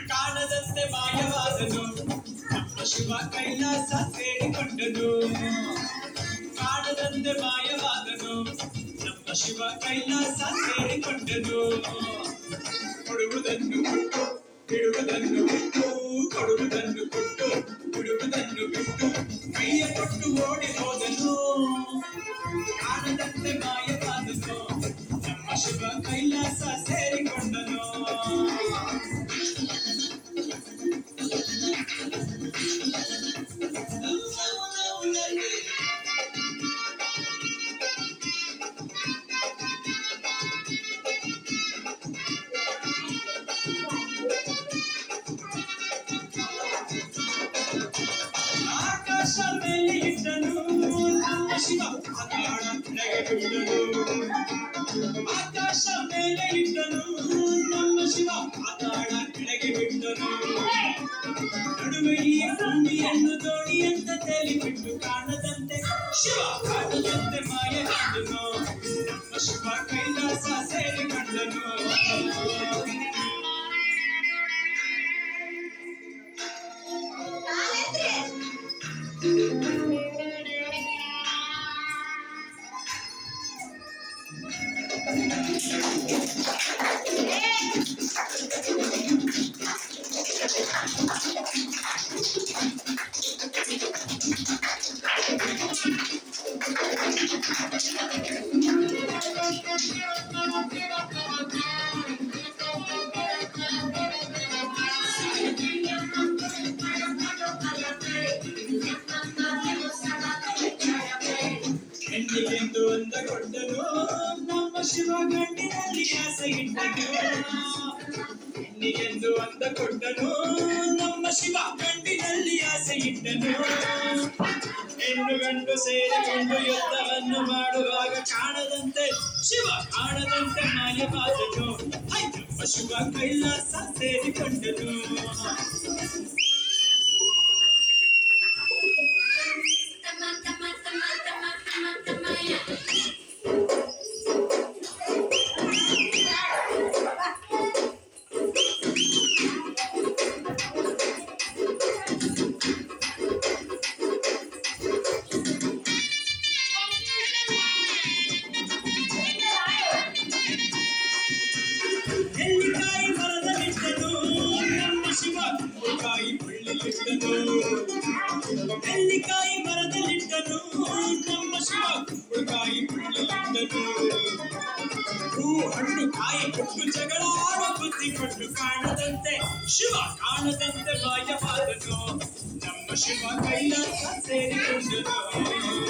ಕಾಣದಂತೆ ಮಾಯವಾದನು ನಮ್ಮ ಶಿವ ಕೈಲಾಸ ಸೇರಿಕೊಂಡನು. ಕಾಣದಂತೆ ಮಾಯವಾದನು ನಮ್ಮ ಶಿವ ಕೈಲಾಸ ಸೇರಿಕೊಂಡನು. ಕೊಡುವುದನ್ನು ಕೊಟ್ಟು ಬಿಡುವುದನ್ನು ಬಿಟ್ಟು, ಕೊಡುವುದನ್ನು ಕೊಟ್ಟು ಬಿಡುವುದನ್ನು ಬಿಟ್ಟು, ಕೈಯ ಕೊಟ್ಟು ಓಡಿ ಹೋದನು. ಕಾಣದಂತೆ ಮಾಯವಾದನು ನಮ್ಮ ಶಿವ ಕೈಲಾಸ ಸೇರಿಕೊಂಡನು. ಆಕಾಶ ಮೇಲೆ ಇಟ್ಟನು ನಮ್ಮ ಶಿವ ಪಾತಾಳ ಕೆಳಗೆ ಬಿಟ್ಟನು. ಆಕಾಶ ಮೇಲೆ ಇಟ್ಟನು ನಮ್ಮ ಶಿವ ಪಾತಾಳ ಕೆಳಗೆ ಬಿಟ್ಟನು. ನಡುವೆ ಈ ಭೂಮಿಯನ್ನು ದೋಣಿಯಂತ ತೇಲಿಬಿಟ್ಟು ಕಾಣದಂತೆ ಶಿವ ಕಾಣದಂತೆ ಮಾಯವಾದನು. ನಮ್ಮ ಶಿವ ಕೈಲಾಸ ಸೇರಿಕೊಂಡನು. ಹೆಣ್ಣಿಗೆಂದು ಅಂದ ಕೊಟ್ಟನು ನಮ್ಮ ಶಿವ ಗಂಡಿನಲ್ಲಿ ಆಸೆ ಇಟ್ಟನು. ಹೆಣ್ಣಿಗೆಂದು ಅಂದ ಕೊಟ್ಟನು ನಮ್ಮ ಶಿವ ಗಂಡಿನಲ್ಲಿ ಆಸೆ ಇಟ್ಟನು. ಹೆಣ್ಣು ಗಂಡು ಸೇರಿಕೊಂಡು ಯುದ್ಧವನ್ನು ಮಾಡುವಾಗ ಕಾಣದಂತೆ ಶಿವ ಕಾಣದಂತೆ ಮಾಯವಾದನು. ನಮ್ಮ ಶಿವ ಕೈಲಾಸ ಸೇರಿಕೊಂಡನು. ನೆಲ್ಲಿಕಾಯಿ ಮರದಲ್ಲಿಟ್ಟನು ನಮ್ಮ ಶಿವ ಕಾಯಿ ಬಳ್ಳಿಲಿಟ್ಟನು. ನೆಲ್ಲಿಕಾಯಿ ಮರದಲ್ಲಿಟ್ಟನು ನಮ್ಮ ಶಿವ ಕಾಯಿ ಬಳ್ಳಿಲಿಟ್ಟನು. ಹೂ ಹಣ್ಣು ಕಾಯಿ ಕೊಟ್ಟು ಜಗಳ ಆಡೋ ಬುದ್ಧಿ ಕೊಟ್ಟು ಕಾಣದಂತೆ ಶಿವ ಕಾಣದಂತೆ ಮಾಯವಾದನು. ನಮ್ಮ ಶಿವ ಕೈಲಾಸ ಸೇರಿಕೊಂಡನು.